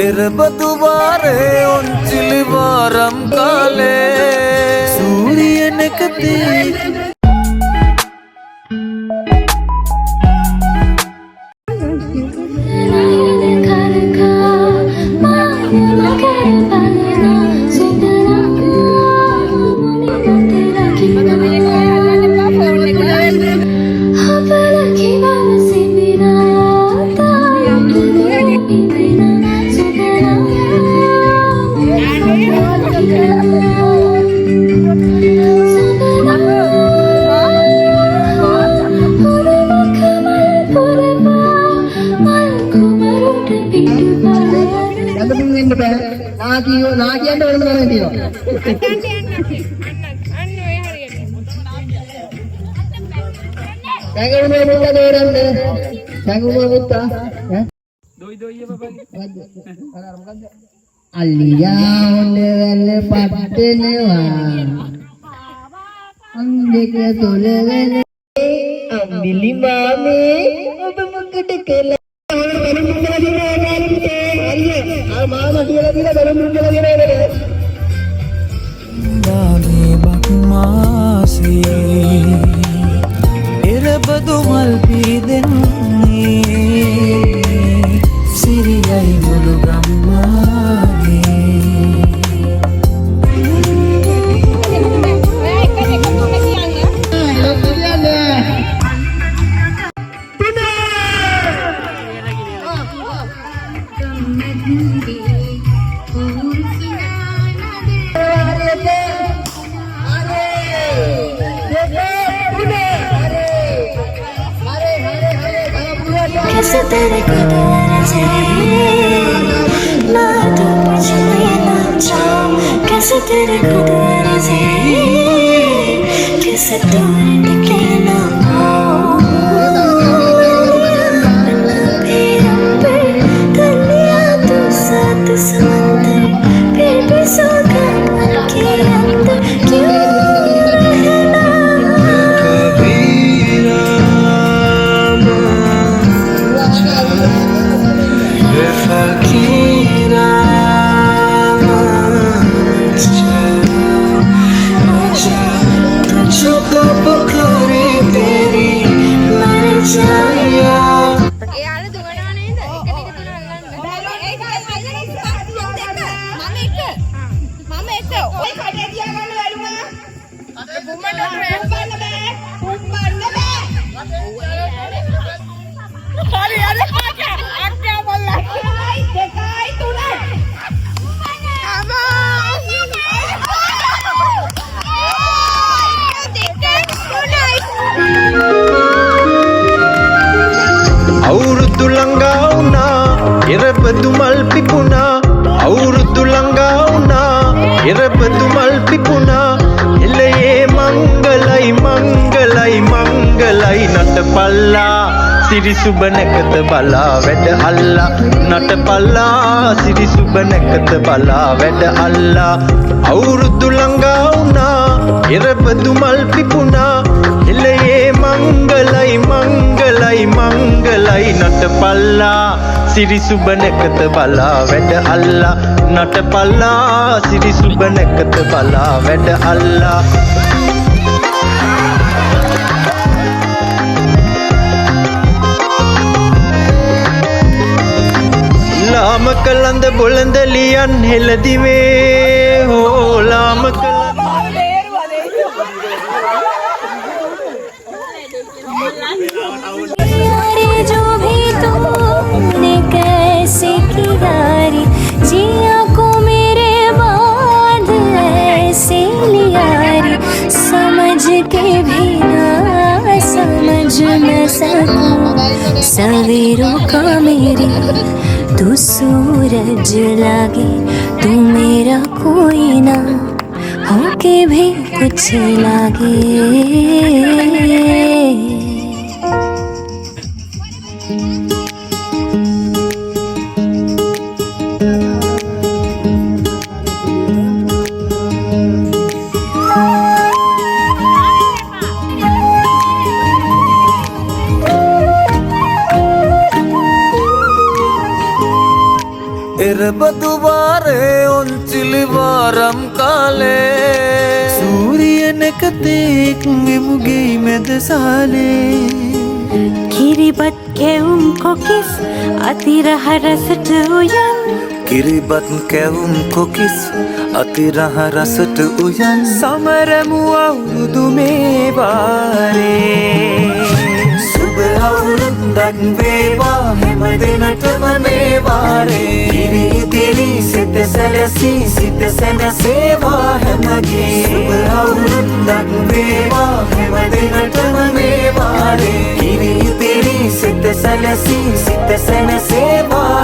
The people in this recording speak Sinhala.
එරබදුවාරේ ඔන්චිලි වාරම් කාලේ සූරියනකදී Aliyah oleh padenewa andek tolele ambili mami oba mukade kala bakmasi එරබදු මල් පීදෙන්නේ සිරියයි මුළු ගම්මානේ कैसे तेरे कदर से मैं तो कुछ लेना चाहूं कैसे तेरे कदर से कैसे दूर निकलना साथ समंदर फिर भी सोगा मन के अंदर क्यों අවුරුදු ළඟා වුණා එරබදු මල් පිපුණා අවුරුදු ළඟා වුණා එරබදු මල් පිපුණා එළයේ මංගලයි මංගලයි මංගලයි නටපල්ලා සිරිසුබ නැකත බලා වැඩ අල්ලා නටපල්ලා සිරිසුබ නැකත බලා වැඩ අල්ලා අවුරුදු ළඟා වුණා එරබදු මල් පිපුණා එළයේ මංගලයි මංගලයි මංගලයි නටපල්ලා සිරිසුබ නැකත බලා වැඩ අල්ලා නටපල්ලා සිරිසුබ නැකත බලා වැඩ අල්ලා ලාමක ලඳ බොළඳ ලියන් හෙළදිවේ හෝ ලාමක जो भी तूने कैसे किया रे जिया को मेरे बाद ऐसे लिया रे समझ के भी ना समझ मैं सकूं सवेरों का मेरे तू सूरज लागे तू मेरा कोई ना होके भी कुछ लागे එරබදු වාරේ ඔන්චිලි වාරම් කාලේ සූරියනකතෙක් මෙමුගේ මැද සාලේ කිරිබත් කැවුම් කොකිස් අතිරහ රසට උයන් කිරිබත් කැවුම් කොකිස් අතිරහ රසට උයන් සමරමු අවුරුදු මේ වාරේ සුබ අවුරුද්දක් වේවා හැම දිනටම මේ වාරේ කිරි ඉදිරි සිත සැලසී සිත සැනසේවා හැමගේ සුබ අවුරුද්දක් වේවා හැම දිනටම මේ වාරේ කිරි ඉදිරි සිත සැලසී සිත සැනසේවා